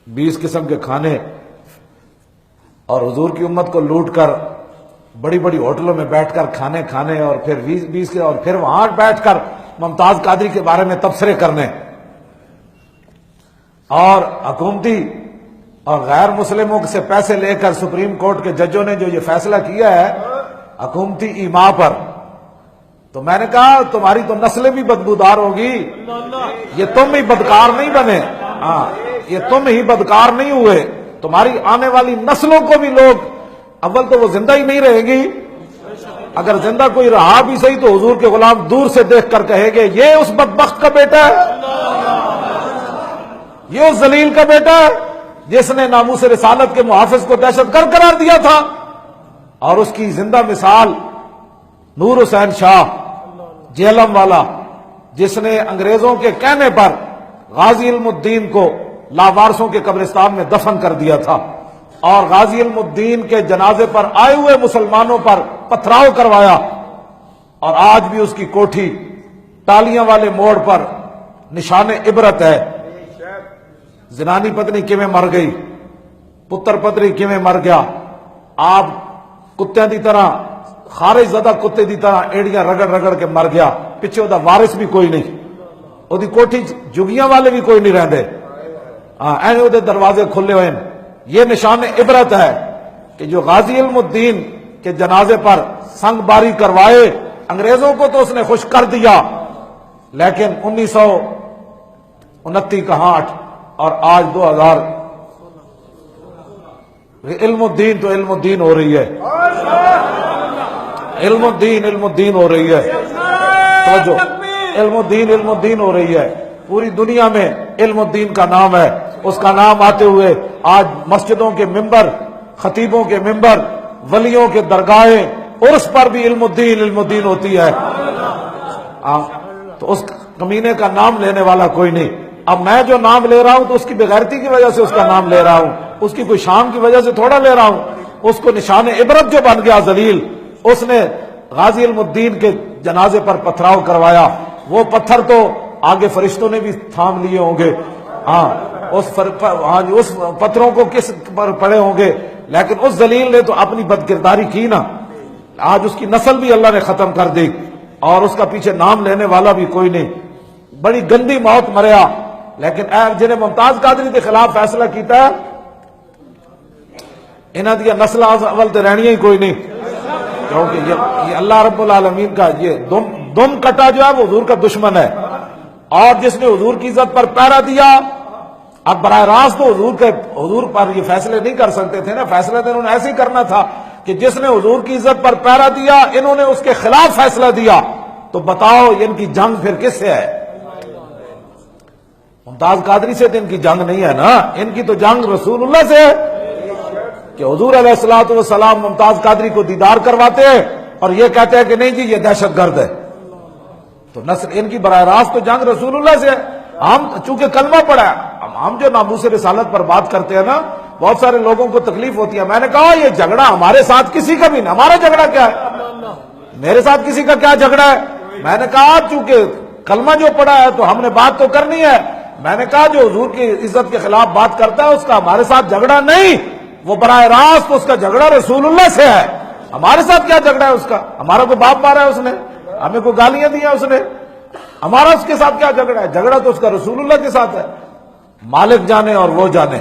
20 قسم کے کھانے اور حضور کی امت کو لوٹ کر بڑی بڑی ہوٹلوں میں بیٹھ کر کھانے کھانے اور پھر 20 کے اور پھر وہاں بیٹھ کر ممتاز قادری کے بارے میں تبصرے کرنے، اور حکومتی اور غیر مسلموں سے پیسے لے کر سپریم کورٹ کے ججوں نے جو یہ فیصلہ کیا ہے حکومتی ایما پر، تو میں نے کہا تمہاری تو نسلیں بھی بدبودار ہوگی، یہ تم ہی بدکار نہیں بنے، یہ تم ہی بدکار نہیں ہوئے، تمہاری آنے والی نسلوں کو بھی لوگ، اول تو وہ زندہ ہی نہیں رہے گی، اگر زندہ کوئی رہا بھی صحیح تو حضور کے غلام دور سے دیکھ کر کہے گے یہ اس بدبخت کا بیٹا ہے، یہ اس ذلیل کا بیٹا ہے جس نے ناموس رسالت کے محافظ کو دہشت گرد قرار دیا تھا۔ اور اس کی زندہ مثال نور حسین شاہ جہلم والا، جس نے انگریزوں کے کہنے پر غازی علم الدین کو لاوارثوں کے قبرستان میں دفن کر دیا تھا، اور غازی علم الدین کے جنازے پر آئے ہوئے مسلمانوں پر پتھراؤ کروایا، اور آج بھی اس کی کوٹھی ٹالیاں والے موڑ پر نشان عبرت ہے۔ زنانی پتنی کیویں مر گئی، پتر پتری کیویں مر گیا، آپ کتیاں دی طرح خارج زدہ کتے دی طرح ایڑیاں رگڑ رگڑ کے مر گیا، پیچھے وہ وارث بھی کوئی نہیں، وہ کوٹھی جگیاں والے بھی کوئی نہیں رہندے، اینے وہ دروازے کھلے ہوئے ہیں۔ یہ نشان عبرت ہے کہ جو غازی علم الدین کے جنازے پر سنگ باری کروائے، انگریزوں کو تو اس نے خوش کر دیا، لیکن 1929 کا 8 اور آج 2000 علم الدین تو علم الدین ہو رہی ہے، علم الدین ہو رہی ہے، توجہ، علم الدین ہو رہی ہے، پوری دنیا میں علم الدین کا نام ہے، اس کا نام آتے ہوئے آج مسجدوں کے ممبر، خطیبوں کے ممبر، ولیوں کے درگاہیں، عرس پر بھی علم الدین ہوتی ہے، تو اس کمینے کا نام لینے والا کوئی نہیں۔ اب میں جو نام لے رہا ہوں تو اس کی بغیرتی کی وجہ سے اس کا نام لے رہا ہوں، اس کی کوئی شان کی وجہ سے تھوڑا لے رہا ہوں، اس کو نشان عبرت جو بن گیا ذلیل، اس نے غازی علم الدین کے جنازے پر پتھراؤ کروایا، وہ پتھر تو آگے فرشتوں نے بھی تھام لیے ہوں گے، اس پتھروں کو کس پر پڑے ہوں گے، لیکن اس ذلیل نے تو اپنی بدکرداری کی نا، آج اس کی نسل بھی اللہ نے ختم کر دی، اور اس کا پیچھے نام لینے والا بھی کوئی نہیں، بڑی گندی موت مریا۔ لیکن جنہیں ممتاز قادری کے خلاف فیصلہ کیتا ہے، انہاں دیا نسل اول تے رہنی ہی کوئی نہیں، کیونکہ یہ اللہ رب العالمین کا یہ دم کٹا جو ہے وہ حضور کا دشمن ہے، اور جس نے حضور کی عزت پر پہرا دیا، اب براہ راست تو حضور پر یہ فیصلے نہیں کر سکتے تھے نا، فیصلہ تو انہوں نے ایسے ہی کرنا تھا کہ جس نے حضور کی عزت پر پہرا دیا انہوں نے اس کے خلاف فیصلہ دیا، تو بتاؤ ان کی جنگ پھر کس سے ہے؟ ممتاز قادری سے تو ان کی جنگ نہیں ہے نا، ان کی تو جنگ رسول اللہ سے ہے کہ حضور علیہ الصلوۃ والسلام ممتاز قادری کو دیدار کرواتے ہیں اور یہ کہتے ہیں کہ نہیں جی یہ دہشت گرد ہے، تو نسل ان کی براہ راست تو جنگ رسول اللہ سے ہے۔ ہم چونکہ کلمہ پڑھا ہے، ہم جو ناموس رسالت پر بات کرتے ہیں نا، بہت سارے لوگوں کو تکلیف ہوتی ہے، میں نے کہا یہ جھگڑا ہمارے ساتھ کسی کا بھی نہیں، ہمارا جھگڑا کیا ہے، میرے ساتھ کسی کا کیا جھگڑا ہے، میں نے کہا چونکہ کلمہ جو پڑھا ہے تو ہم نے بات تو کرنی ہے، میں نے کہا جو حضور کی عزت کے خلاف بات کرتا ہے اس کا ہمارے ساتھ جھگڑا نہیں، وہ براہ راست اس کا جھگڑا رسول اللہ سے ہے، ہمارے ساتھ کیا جھگڑا ہے اس کا، ہمارا کوئی باپ مارا ہے اس نے، ہمیں کوئی گالیاں دیا اس نے، ہمارا اس کے ساتھ کیا جھگڑا ہے، جھگڑا تو اس کا رسول اللہ کے ساتھ ہے، مالک جانے اور وہ جانے۔